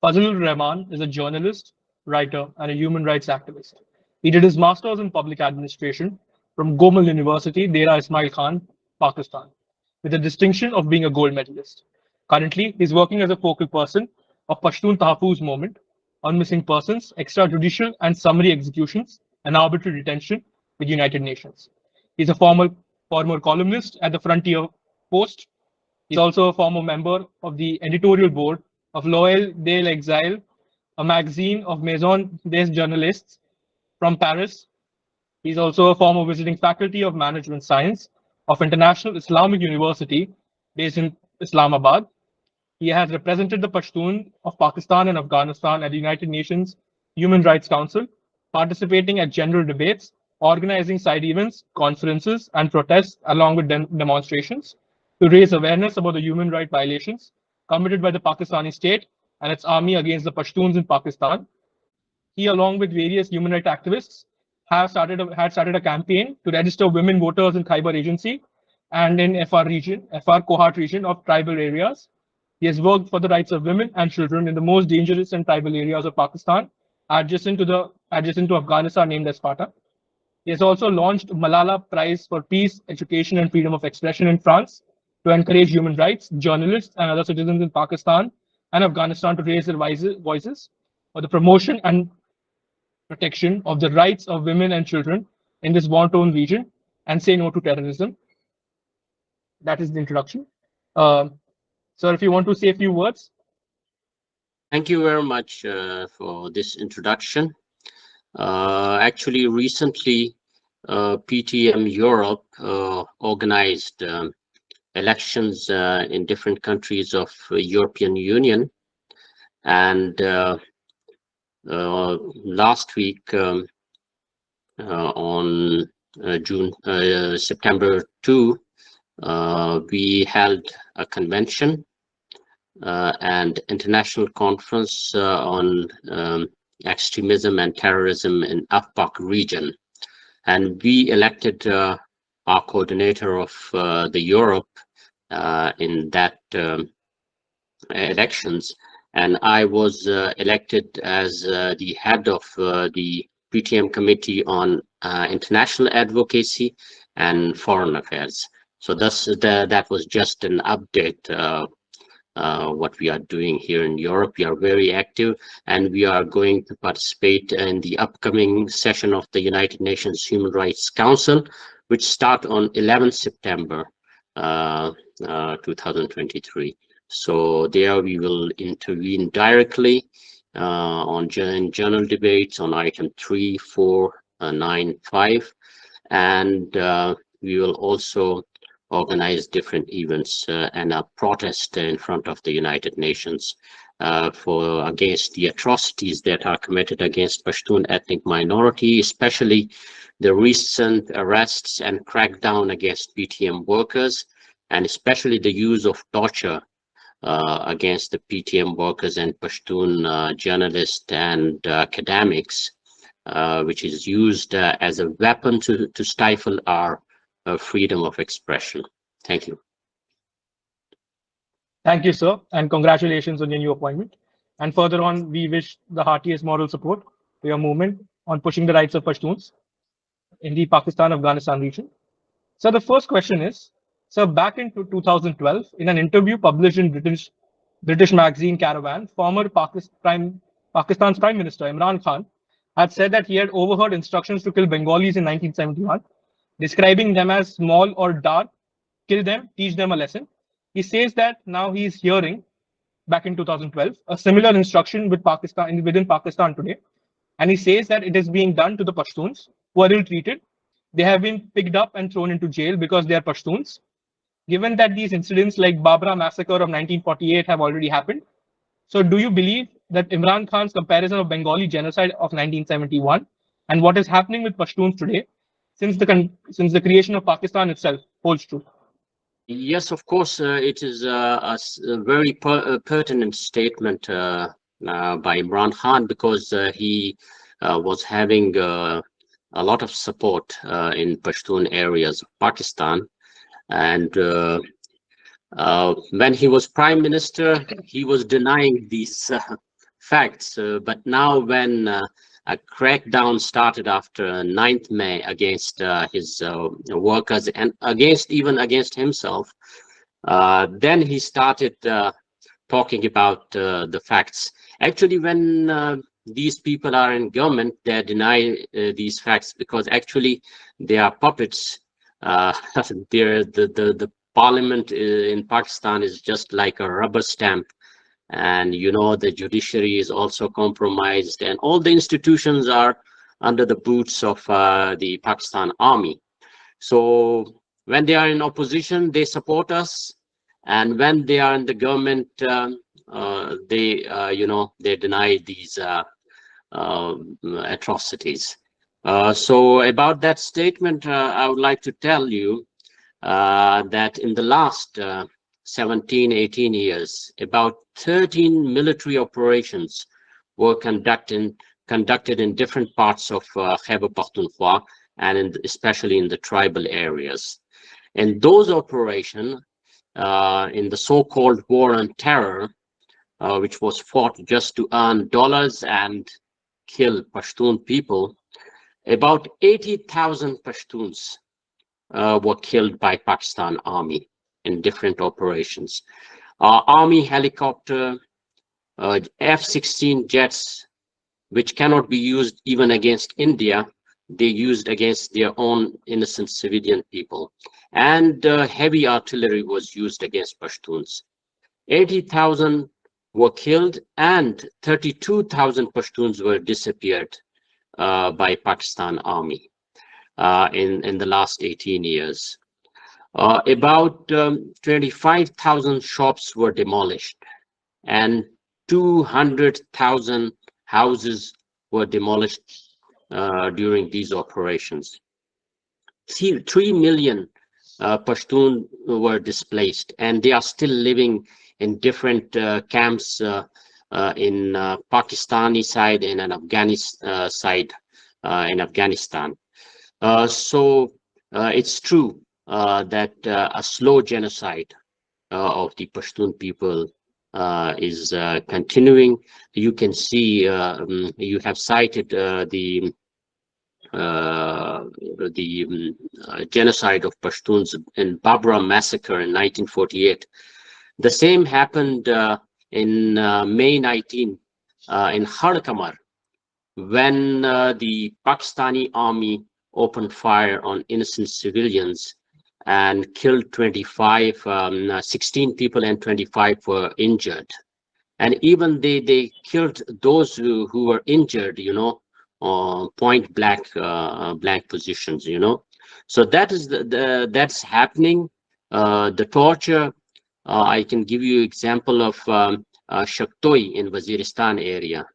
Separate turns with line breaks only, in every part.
Fazal Ur-Rehman is a journalist, writer, and a human rights activist. He did his master's in public administration from Gomal University, Dera Ismail Khan, Pakistan, with the distinction of being a gold medalist. Currently, he's working as a focal person of Pashtun Tahafuz movement on missing persons, extrajudicial and summary executions, and arbitrary detention with United Nations. He's a former columnist at the Frontier Post. He's also a former member of the editorial board of L'Oeil de l'Exil, a magazine of Maison des Journalistes from Paris. He's also a former visiting faculty of management science of International Islamic University based in Islamabad. He has represented the Pashtun of Pakistan and Afghanistan at the United Nations Human Rights Council, participating at general debates, organizing side events, conferences, and protests along with demonstrations to raise awareness about the human rights violations committed by the Pakistani state and its army against the Pashtuns in Pakistan. He, along with various human rights activists, had started a campaign to register women voters in Khyber Agency and in FR Kohat region of tribal areas. He has worked for the rights of women and children in the most dangerous and tribal areas of Pakistan, adjacent to Afghanistan, named as Fata. He has also launched Malala Prize for Peace, Education, and Freedom of Expression in France to encourage human rights, journalists, and other citizens in Pakistan and Afghanistan to raise their voices for the promotion and protection of the rights of women and children in this war-torn region and say no to terrorism. That is the introduction. Sir, if you want to say a few words.
Thank you very much for this introduction. Actually, recently, PTM Europe organized elections in different countries of European Union, and last week on September 2, we held a convention and international conference on extremism and terrorism in AFPAC region, and we elected our coordinator of the Europe in that elections, and I was elected as the head of the PTM Committee on International Advocacy and Foreign Affairs. So that was just an update what we are doing here in Europe. We are very active, and we are going to participate in the upcoming session of the United Nations Human Rights Council, which start on 11th September 2023. So there we will intervene directly on journal debates on item 3, 4, 9, 5, and we will also organize different events and a protest in front of the United Nations against the atrocities that are committed against Pashtun ethnic minority, especially the recent arrests and crackdown against PTM workers, and especially the use of torture against the PTM workers and Pashtun journalists and academics, which is used as a weapon to stifle our freedom of expression. Thank you.
Thank you, sir, and congratulations on your new appointment. And further on, we wish the heartiest moral support to your movement on pushing the rights of Pashtuns in the Pakistan-Afghanistan region. So the first question is, sir, back in 2012, in an interview published in British magazine Caravan, former Pakistan's Prime Minister Imran Khan had said that he had overheard instructions to kill Bengalis in 1971, describing them as small or dark, kill them, teach them a lesson. He says that now he is hearing, back in 2012, a similar instruction within Pakistan today. And he says that it is being done to the Pashtuns who are ill-treated. They have been picked up and thrown into jail because they are Pashtuns. Given that these incidents like Babra massacre of 1948 have already happened, so do you believe that Imran Khan's comparison of Bengali genocide of 1971 and what is happening with Pashtuns today, since the creation of Pakistan itself, holds true?
Yes, of course, it is a very pertinent statement by Imran Khan, because he was having a lot of support in Pashtun areas of Pakistan. And when he was Prime Minister, he was denying these facts. But now when a crackdown started after 9th May against his workers and even against himself, then he started talking about the facts. Actually, when these people are in government, they deny these facts because actually they are puppets. The parliament in Pakistan is just like a rubber stamp, and you know the judiciary is also compromised, and all the institutions are under the boots of the Pakistan army. So when they are in opposition, they support us, and when they are in the government, they deny these atrocities. So about that statement, I would like to tell you that in the last 17, 18 years, about 13 military operations were conducted in different parts of Khyber Pakhtunkhwa, and especially in the tribal areas. And those operations, in the so-called war on terror, which was fought just to earn dollars and kill Pashtun people, about 80,000 Pashtuns were killed by Pakistan Army in different operations. Army helicopter, F-16 jets, which cannot be used even against India, they used against their own innocent civilian people. And heavy artillery was used against Pashtuns. 80,000 were killed and 32,000 Pashtuns were disappeared by Pakistan Army in the last 18 years. About 25,000 shops were demolished and 200,000 houses were demolished during these operations. 3 million Pashtun were displaced, and they are still living in different camps in Pakistani side and an Afghanistan side in Afghanistan. So it's true that a slow genocide of the Pashtun people is continuing. You can see, you have cited the genocide of Pashtuns in Babra massacre in 1948. The same happened in May 19 in Khadkamar, when the Pakistani army opened fire on innocent civilians and killed 16 people and 25 were injured. And even they killed those who were injured, you know, point blank positions, you know. So that is that's happening. The torture, I can give you example of Shaktoi in Waziristan area.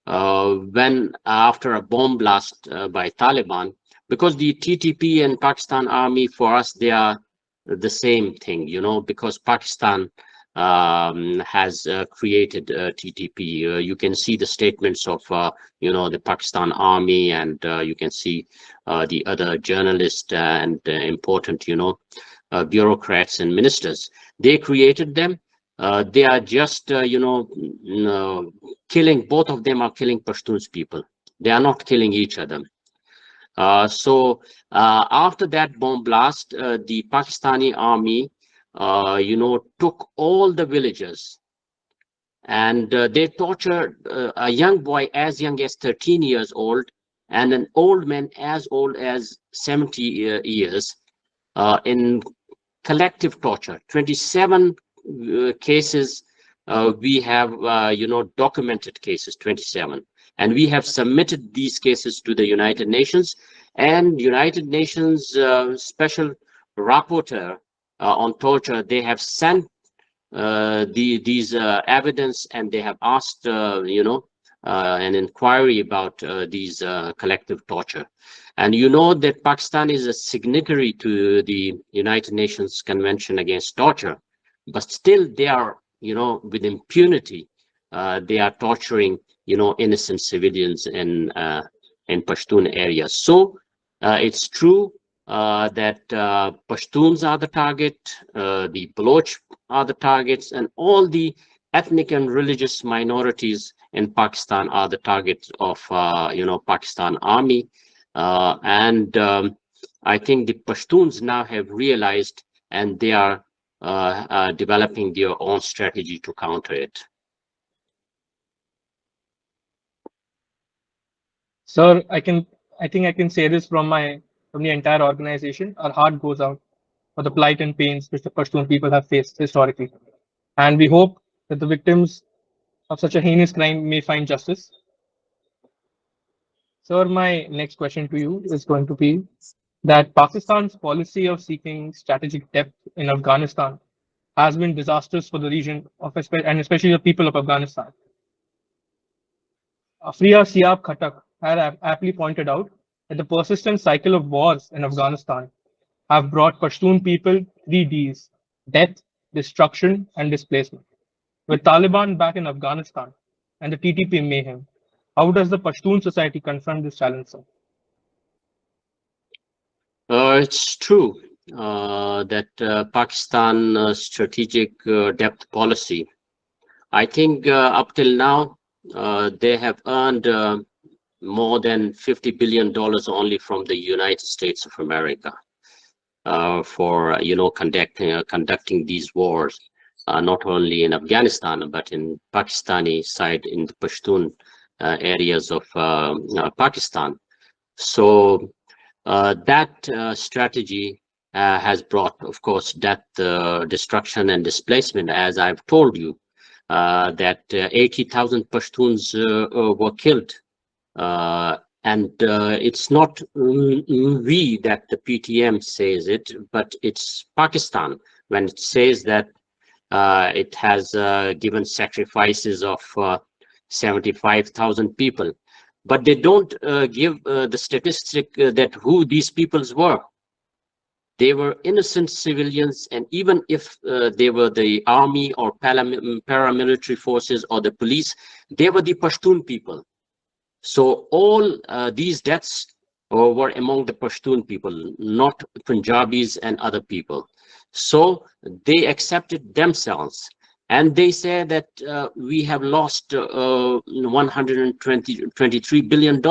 When after a bomb blast by Taliban, because the TTP and Pakistan army, for us, they are the same thing, you know, because Pakistan has created TTP. You can see the statements of, you know, the Pakistan army, and you can see the other journalists and important, you know, bureaucrats and ministers. They created them. They are just, you know, killing, both of them are killing Pashtuns people. They are not killing each other. So after that bomb blast, the Pakistani army, you know, took all the villages, and they tortured a young boy as young as 13 years old and an old man as old as 70 years in collective torture. 27 cases we have, you know, documented cases, 27. And we have submitted these cases to the United Nations, and United Nations special rapporteur on torture, they have sent these evidence, and they have asked, you know, an inquiry about these collective torture. And you know that Pakistan is a signatory to the United Nations Convention Against Torture, but still they are, you know, with impunity, they are torturing, you know, innocent civilians in Pashtun areas. So it's true that Pashtuns are the target, the Baloch are the targets, and all the ethnic and religious minorities in Pakistan are the target of, Pakistan Army. And I think the Pashtuns now have realized, and they are developing their own strategy to counter it.
Sir, I think I can say this from the entire organization. Our heart goes out for the plight and pains which the Pashtun people have faced historically. And we hope that the victims of such a heinous crime may find justice. Sir, my next question to you is going to be that Pakistan's policy of seeking strategic depth in Afghanistan has been disastrous for the region and especially the people of Afghanistan. Afriya Siab Khatak had aptly pointed out that the persistent cycle of wars in Afghanistan have brought Pashtun people three Ds: death, destruction, and displacement. With Taliban back in Afghanistan and the TTP mayhem, how does the Pashtun society confront this challenge, sir?
It's true that Pakistan strategic depth policy, I think up till now, they have earned more than $50 billion only from the United States of America for, conducting these wars, not only in Afghanistan, but in Pakistani side, in the Pashtun areas of Pakistan. So that strategy has brought, of course, death, destruction, and displacement. As I've told you, that 80,000 Pashtuns were killed. And it's not we that the PTM says it, but it's Pakistan when it says that it has given sacrifices of 75,000 people. But they don't give the statistic that who these peoples were. They were innocent civilians, and even if they were the army or paramilitary forces or the police, they were the Pashtun people. So all these deaths were among the Pashtun people, not Punjabis and other people. So they accepted themselves. And they say that we have lost $123 billion.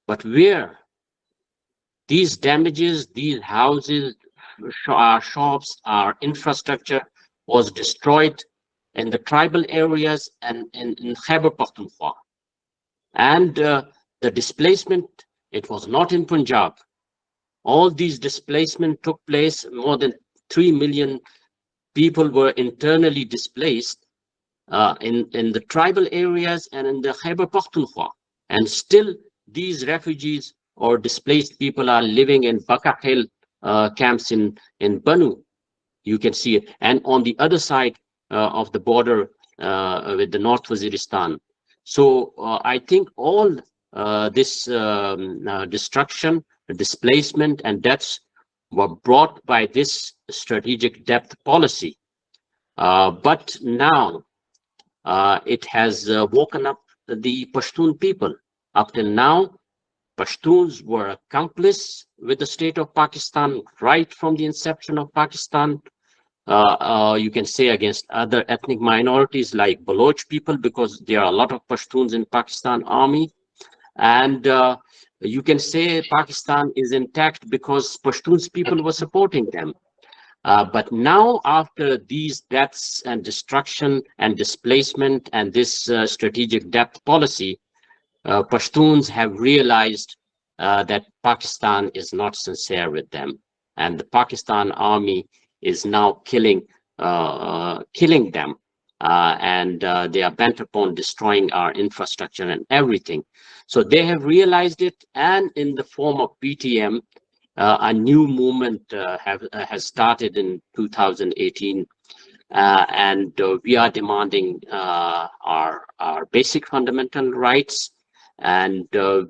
But where? These damages, these houses, our shops, our infrastructure was destroyed in the tribal areas and in Khyber Pakhtunkhwa. And the displacement, it was not in Punjab. All these displacement took place. More than 3 million people were internally displaced in the tribal areas and in the Khyber Pakhtunkhwa. And still these refugees or displaced people are living in Baka Hill camps in Banu. You can see it. And on the other side of the border with the North Waziristan. So I think all this destruction, displacement, and deaths were brought by this strategic depth policy. But now it has woken up the Pashtun people. Up till now, Pashtuns were accomplice with the state of Pakistan right from the inception of Pakistan. You can say against other ethnic minorities like Baloch people, because there are a lot of Pashtuns in Pakistan army. And you can say Pakistan is intact because Pashtuns people were supporting them. But now, after these deaths and destruction and displacement and this strategic depth policy, Pashtuns have realized that Pakistan is not sincere with them, and the Pakistan army is now killing them, and they are bent upon destroying our infrastructure and everything. So they have realized it, and in the form of PTM, a new movement has started in 2018. And we are demanding our basic fundamental rights, and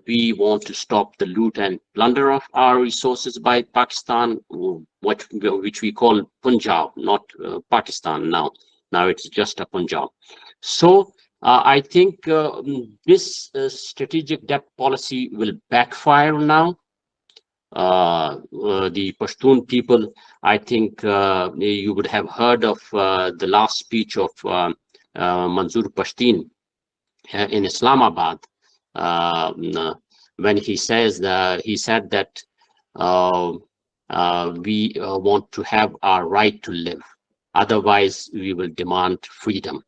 we want to stop the loot and plunder of our resources by Pakistan, which we call Punjab, not Pakistan now. Now it's just a Punjab. So I think this strategic depth policy will backfire now. The Pashtun people, I think you would have heard of the last speech of Manzoor Pashtun in Islamabad, when he said that we want to have our right to live, otherwise we will demand freedom.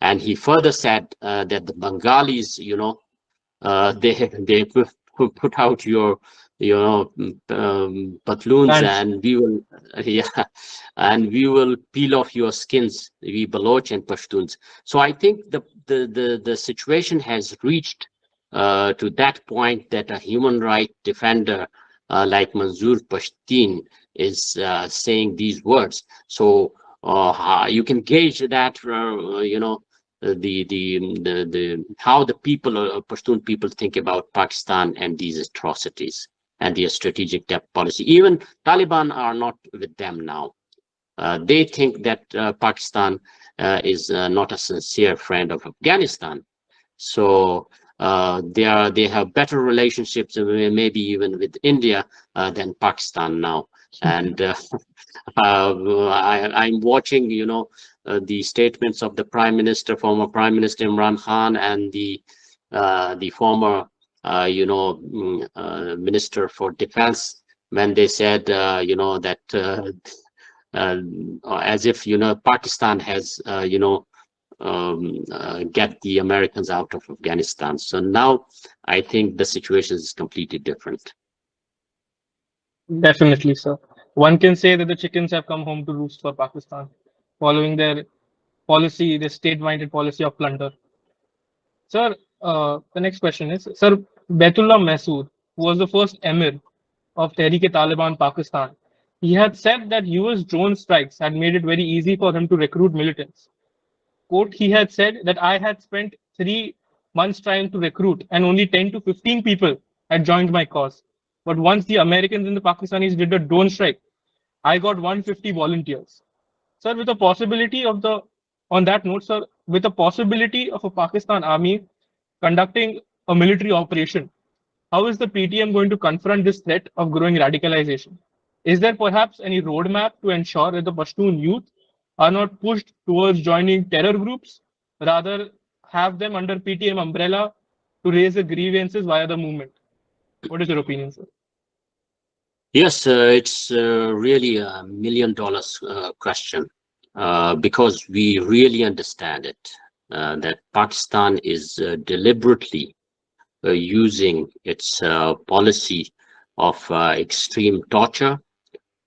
And he further said that the Bengalis, they put out your patloons,
And
and we will yeah, and we will peel off your skins, we Baloch and Pashtuns. So I think the situation has reached to that point that a human right defender like Manzoor Pashtun is saying these words. So you can gauge that the how the people, Pashtun people, think about Pakistan and these atrocities and their strategic depth policy. Even Taliban are not with them now. They think that Pakistan is not a sincere friend of Afghanistan. So they have better relationships, maybe even with India than Pakistan now. And I'm watching, the statements of the former Prime Minister Imran Khan, and the former, Minister for Defense, when they said, that as if Pakistan has, get the Americans out of Afghanistan. So now I think the situation is completely different.
definitely, sir. One can say that the chickens have come home to roost for Pakistan, following their policy, their state-minded policy of plunder. Sir, the next question is, Sir, Baitullah Masood, who was the first emir of Tehreek-e-Taliban Pakistan, he had said that US drone strikes had made it very easy for him to recruit militants. Quote, he had said that I had spent 3 months trying to recruit, and only 10 to 15 people had joined my cause. But once the Americans and the Pakistanis did a drone strike, I got 150 volunteers. Sir, with the possibility of the, on that note, sir, with the possibility of a Pakistan army conducting a military operation, how is the PTM going to confront this threat of growing radicalization? Is there perhaps any roadmap to ensure that the Pashtun youth are not pushed towards joining terror groups, rather have them under PTM umbrella to raise the grievances via the movement? What is your opinion, sir?
Yes, it's really $1 million question, because we really understand it, that Pakistan is deliberately using its policy of extreme torture,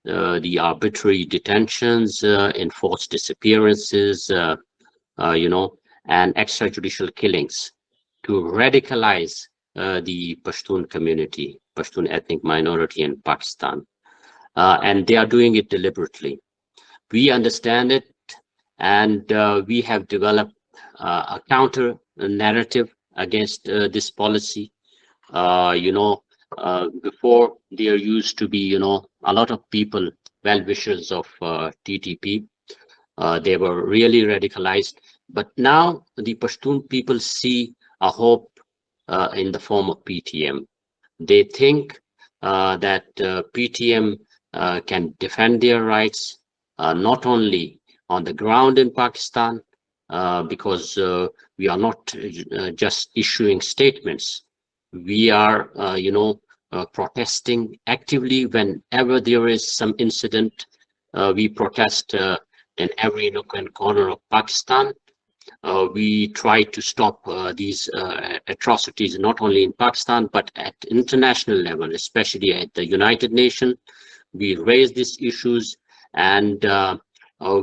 the arbitrary detentions, enforced disappearances, and extrajudicial killings to radicalize the Pashtun community, Pashtun ethnic minority in Pakistan. And they are doing it deliberately. We understand it, and we have developed a counter narrative against this policy. Before, there used to be, a lot of people, well-wishers of TTP. They were really radicalized. But now the Pashtun people see a hope in the form of PTM. They think that PTM can defend their rights, not only on the ground in Pakistan, because we are not just issuing statements. We are, protesting actively whenever there is some incident. We protest in every nook and corner of Pakistan. We try to stop these atrocities, not only in Pakistan, but at international level, especially at the United Nations. We raise these issues, and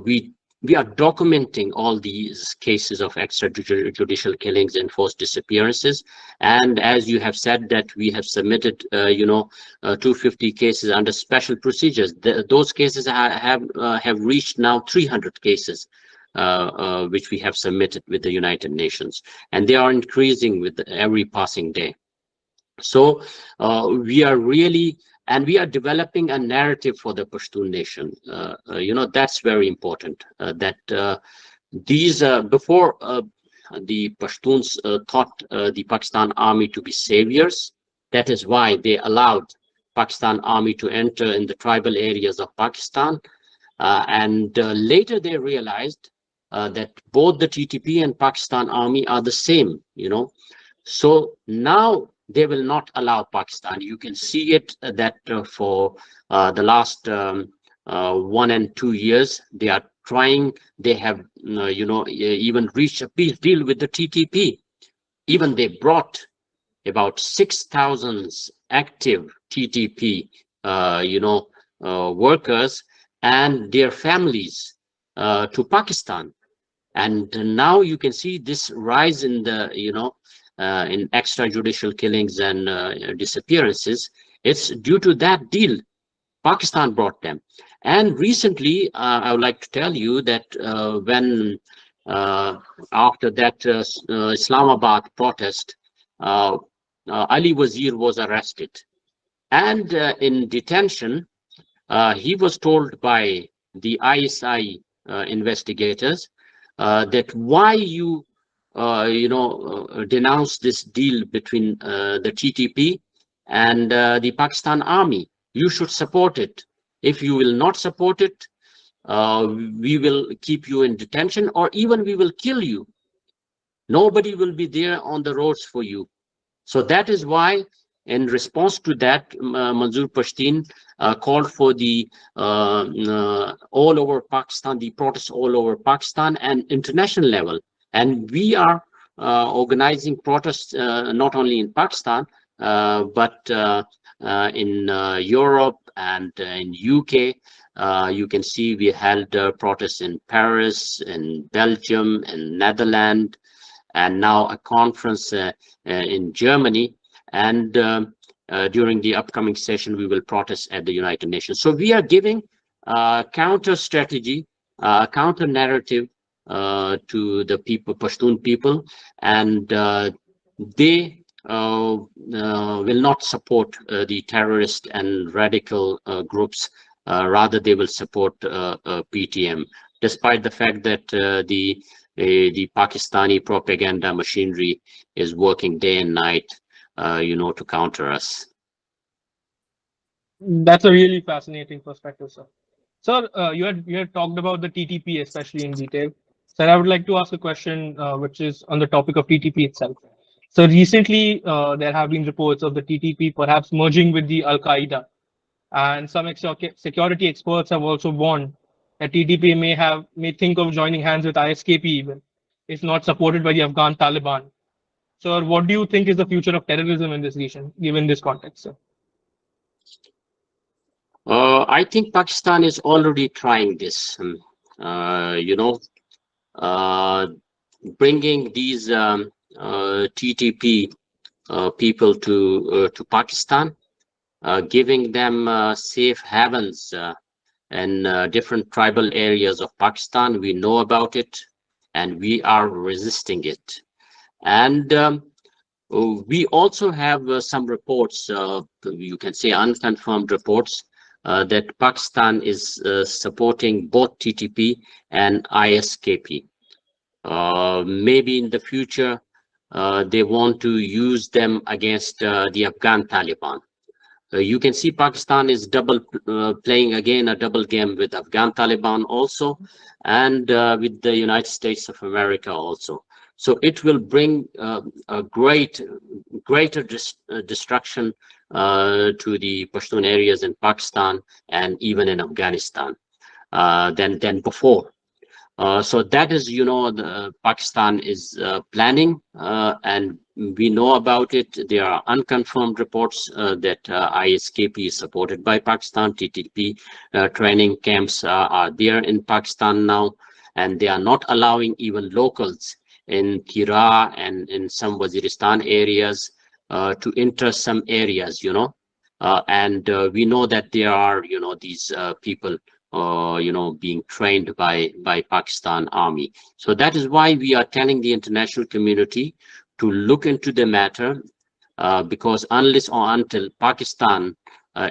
we are documenting all these cases of extrajudicial killings and forced disappearances. And as you have said, that we have submitted, 250 cases under special procedures. Those cases have reached now 300 cases, which we have submitted with the United Nations, and they are increasing with every passing day. So we are really, and we are developing a narrative for the Pashtun nation. That's very important. That these before the Pashtuns thought the Pakistan army to be saviors. That is why they allowed Pakistan army to enter in the tribal areas of Pakistan, and later they realized that both the TTP and Pakistan Army are the same, So now they will not allow Pakistan. You can see it that for the last 1 and 2 years, they are trying, they have, even reached a peace deal with the TTP. Even they brought about 6,000 active TTP, workers and their families to Pakistan. And now you can see this rise in the, in extrajudicial killings and disappearances. It's due to that deal Pakistan brought them. And recently, I would like to tell you that when after that Islamabad protest, Ali Wazir was arrested. And in detention, he was told by the ISI investigators that why you, denounce this deal between the TTP and the Pakistan Army. You should support it. If you will not support it, we will keep you in detention, or even we will kill you. Nobody will be there on the roads for you. So that is why, in response to that, Manzoor Pashtun called for the all over Pakistan, the protests all over Pakistan and international level. And we are organizing protests not only in Pakistan, but in Europe and in UK. You can see we held protests in Paris, in Belgium, in Netherlands, and now a conference in Germany. And during the upcoming session, we will protest at the United Nations. So we are giving counter strategy, counter narrative to the people, Pashtun people, and they will not support the terrorist and radical groups. Rather, they will support PTM, despite the fact that the Pakistani propaganda machinery is working day and night, to counter us.
That's a really fascinating perspective, sir. Sir, you had talked about the TTP especially in detail. Sir, I would like to ask a question which is on the topic of TTP itself. So recently, there have been reports of the TTP perhaps merging with the Al Qaeda, and some security experts have also warned that TTP may think of joining hands with ISKP even, if not supported by the Afghan Taliban. Sir, what do you think is the future of terrorism in this region, given this context, sir?
I think Pakistan is already trying this. Bringing these TTP people to Pakistan, giving them safe havens in different tribal areas of Pakistan. We know about it, and we are resisting it. And we also have some reports, you can say unconfirmed reports, that Pakistan is supporting both TTP and ISKP. Maybe in the future, they want to use them against the Afghan Taliban. You can see Pakistan is playing again a double game with Afghan Taliban also, and with the United States of America also. So it will bring a greater destruction to the Pashtun areas in Pakistan and even in Afghanistan than before. So that is, Pakistan is planning, and we know about it. There are unconfirmed reports that ISKP is supported by Pakistan. TTP training camps are there in Pakistan now, and they are not allowing even locals in Kira and in some Waziristan areas to enter some areas, and we know that there are, these people being trained by Pakistan Army. So that is why we are telling the international community to look into the matter, because unless or until Pakistan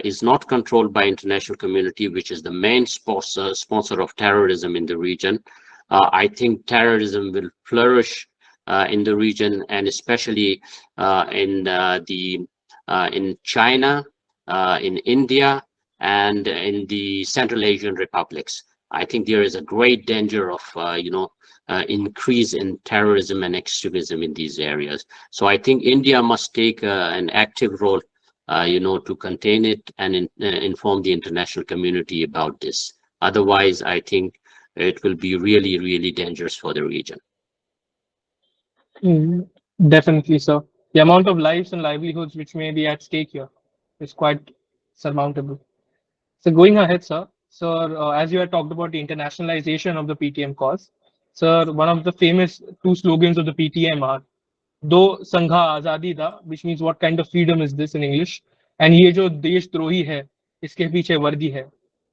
is not controlled by international community, which is the main sponsor of terrorism in the region, I think terrorism will flourish in the region, and especially in China, in India, and in the Central Asian republics. I think there is a great danger of increase in terrorism and extremism in these areas. So I think India must take an active role, to contain it and inform the international community about this. Otherwise, I think it will be really, really dangerous for the region.
Mm, definitely, sir. The amount of lives and livelihoods which may be at stake here is quite surmountable. So going ahead, sir, as you had talked about the internationalization of the PTM cause, sir, one of the famous two slogans of the PTM are "Do Sangha Azadi Da," which means what kind of freedom is this in English, and "Ye jo desh drohi hai, iske piche vardi hai,"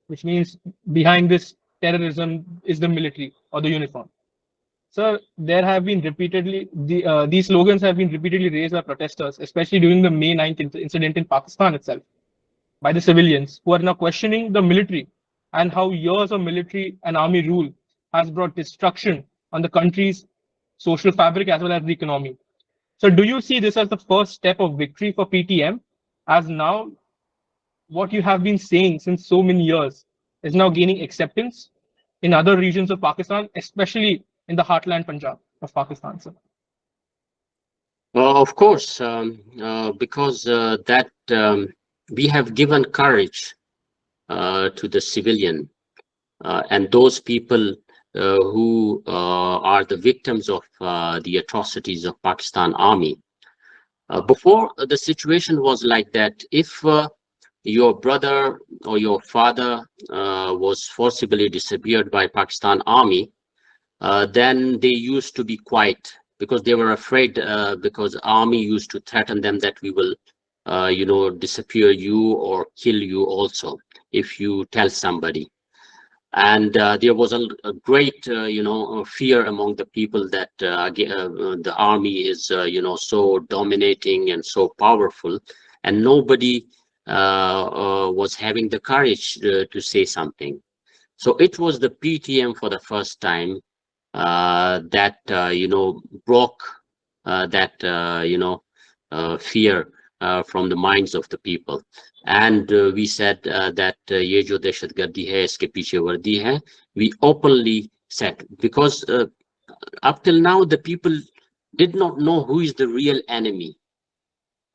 which means behind this terrorism is the military or the uniform. Sir, there have been these slogans have been repeatedly raised by protesters, especially during the May 9th incident in Pakistan itself, by the civilians who are now questioning the military and how years of military and army rule has brought destruction on the country's social fabric as well as the economy. So, do you see this as the first step of victory for PTM, as now what you have been saying since so many years is now gaining acceptance in other regions of Pakistan, especially in the heartland Punjab of Pakistan, sir?
Of course, because that we have given courage to the civilian and those people who are the victims of the atrocities of Pakistan Army. Before, the situation was like that. If your brother or your father was forcibly disappeared by Pakistan Army, then they used to be quiet because they were afraid, because army used to threaten them that we will, disappear you or kill you also if you tell somebody. And there was a great, fear among the people that the army is, so dominating and so powerful, and nobody was having the courage to say something. So it was the PTM for the first time that broke that fear from the minds of the people. And we said that ye jo dehshatgardi hai iske piche vardi hai. We openly said, because up till now the people did not know who is the real enemy,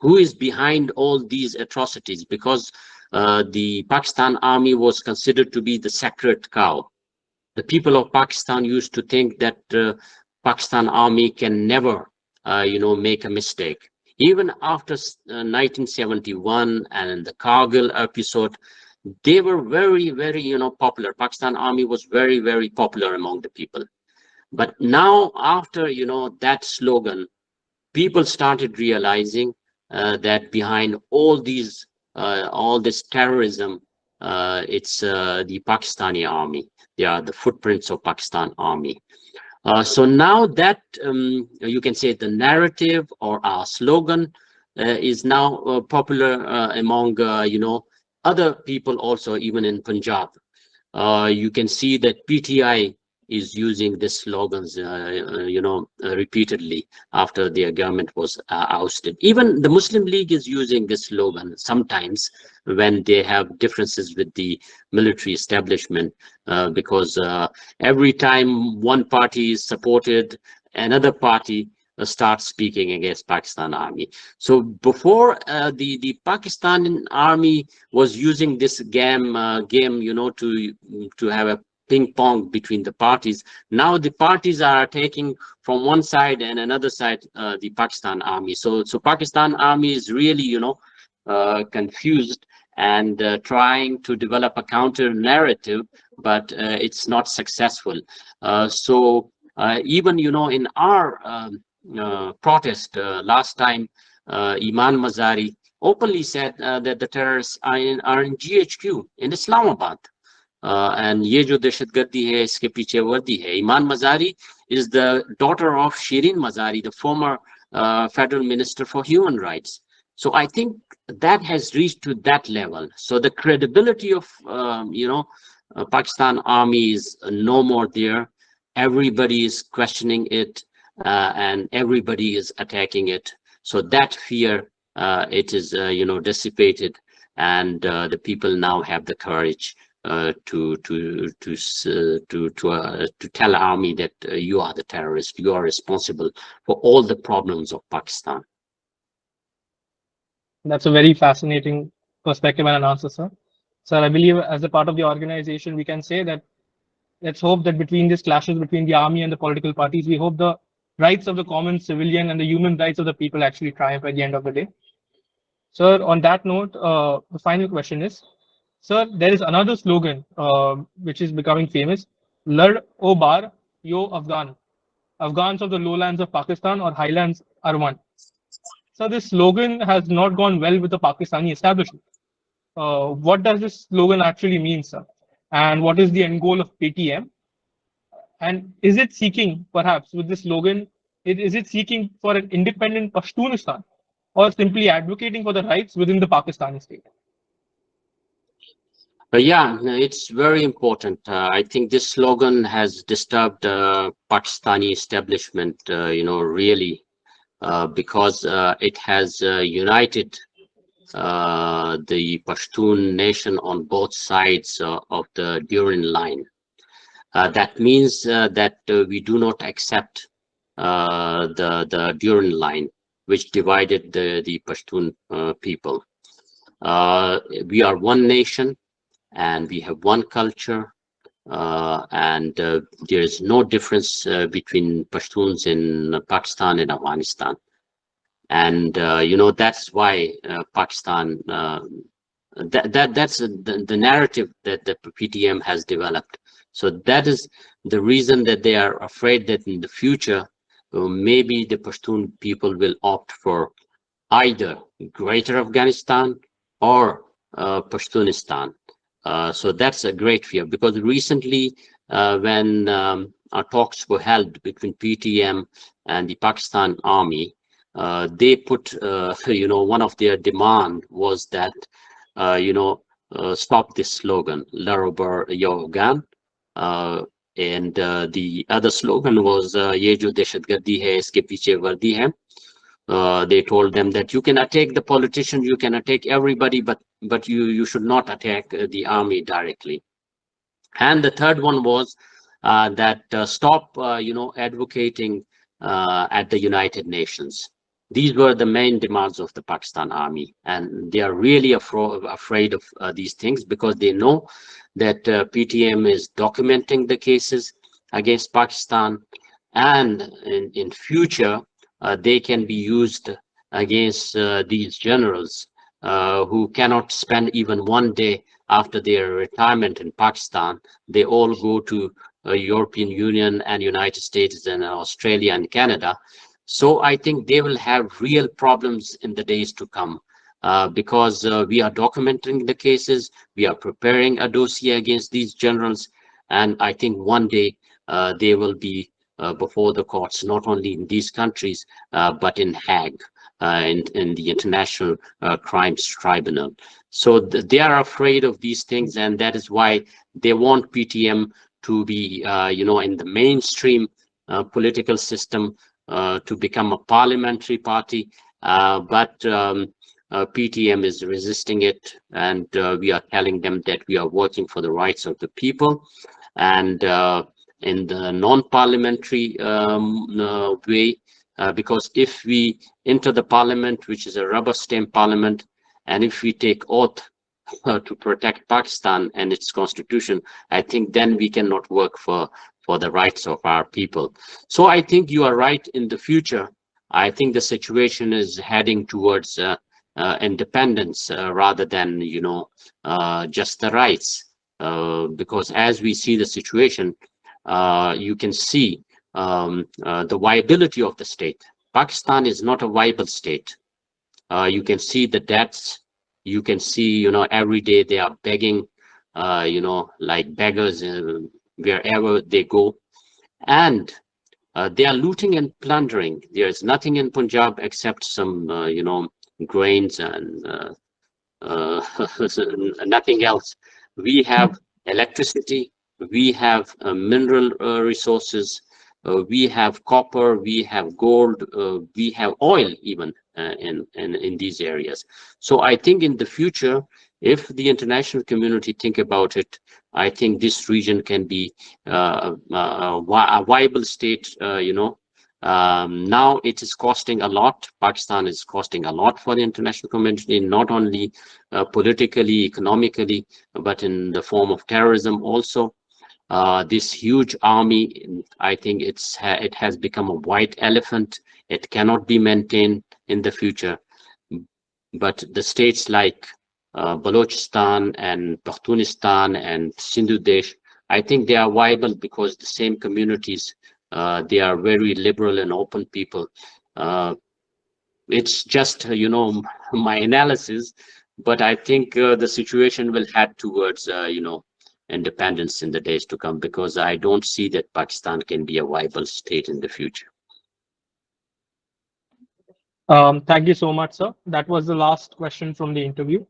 who is behind all these atrocities, because the Pakistan Army was considered to be the sacred cow. The people of Pakistan used to think that Pakistan Army can never, make a mistake. Even after 1971 and the Kargil episode, they were very, very, popular. Pakistan Army was very, very popular among the people. But now, after, that slogan, people started realizing that behind all this terrorism, it's the Pakistani Army. They are the footprints of Pakistan Army. So now that you can say the narrative or our slogan is now popular among other people also, even in Punjab. You can see that PTI is using these slogans, repeatedly after their government was ousted. Even the Muslim League is using this slogan sometimes when they have differences with the military establishment, because every time one party is supported, another party starts speaking against Pakistan Army. So before the Pakistan Army was using this game, to have a ping pong between the parties. Now the parties are taking from one side and another side the Pakistan Army. So Pakistan Army is really, confused and trying to develop a counter narrative, but it's not successful. Even, in our protest last time, Iman Mazari openly said that the terrorists are in GHQ in Islamabad. And ye jo dehshatgardi hai iske piche vardi hai. Iman Mazari is the daughter of Shirin Mazari, the former federal minister for human rights. So I think that has reached to that level. So the credibility of Pakistan Army is no more there. Everybody is questioning it, and everybody is attacking it. So that fear, it is dissipated, and the people now have the courage tell army that you are the terrorist, you are responsible for all the problems of Pakistan.
That's a very fascinating perspective and an answer, sir. Sir, I believe as a part of the organization, we can say that let's hope that between these clashes between the army and the political parties, we hope the rights of the common civilian and the human rights of the people actually triumph at the end of the day. Sir, on that note, the final question is, sir, there is another slogan which is becoming famous, Lad O Bar Yo Afghan. Afghans of the lowlands of Pakistan or highlands are one. So this slogan has not gone well with the Pakistani establishment. What does this slogan actually mean, sir? And what is the end goal of PTM? And is it seeking, perhaps, with this slogan, is it seeking for an independent Pashtunistan or simply advocating for the rights within the Pakistani state?
Yeah, it's very important. I think this slogan has disturbed Pakistani establishment, really, because it has united the Pashtun nation on both sides of the Durand line. That means that we do not accept the Durand line, which divided the Pashtun people. We are one nation, and we have one culture, and there is no difference between Pashtuns in Pakistan and Afghanistan. And that's why Pakistan, that's the narrative that the PTM has developed. So that is the reason that they are afraid that in the future maybe the Pashtun people will opt for either Greater Afghanistan or Pashtunistan. So that's a great fear, because recently when our talks were held between PTM and the Pakistan Army, they put, one of their demand was that, stop this slogan, Larobar Yogan. And the other slogan was, Ye jo deshatgardi hai, iske piche vardi hai. They told them that you can attack the politician, you can attack everybody, but you should not attack the army directly. And the third one was that stop, advocating at the United Nations. These were the main demands of the Pakistan Army, and they are really afraid of these things, because they know that PTM is documenting the cases against Pakistan, and in future they can be used against these generals who cannot spend even one day after their retirement in Pakistan. They all go to European Union and United States and Australia and Canada. So I think they will have real problems in the days to come, because we are documenting the cases, we are preparing a dossier against these generals, and I think one day they will be before the courts, not only in these countries, but in Hague, in the International Crimes Tribunal. So they are afraid of these things, and that is why they want PTM to be, in the mainstream political system, to become a parliamentary party, but PTM is resisting it, and we are telling them that we are working for the rights of the people, and in the non-parliamentary way, because if we enter the parliament, which is a rubber stamp parliament, and if we take oath to protect Pakistan and its constitution, I think then we cannot work for the rights of our people. So I think you are right. In the future, I think the situation is heading towards independence rather than, just the rights. Because as we see the situation, you can see the viability of the state. Pakistan is not a viable state. You can see the debts. You can see, every day they are begging, like beggars wherever they go. And they are looting and plundering. There is nothing in Punjab except some, grains and nothing else. We have electricity, we have mineral resources, we have copper, we have gold, we have oil even in these areas. So I think in the future, If the international community think about it, I think this region can be a viable state. Now it is costing a lot. Pakistan is costing a lot for the international community, not only politically, economically, but in the form of terrorism also. This huge army, I think it has become a white elephant. It cannot be maintained in the future. But the states like Balochistan and Pakhtunistan and Sindhu Desh, I think they are viable because the same communities, they are very liberal and open people. It's just, my analysis, but I think the situation will head towards, independence in the days to come, because I don't see that Pakistan can be a viable state in the future.
Thank you so much, sir. That was the last question from the interview.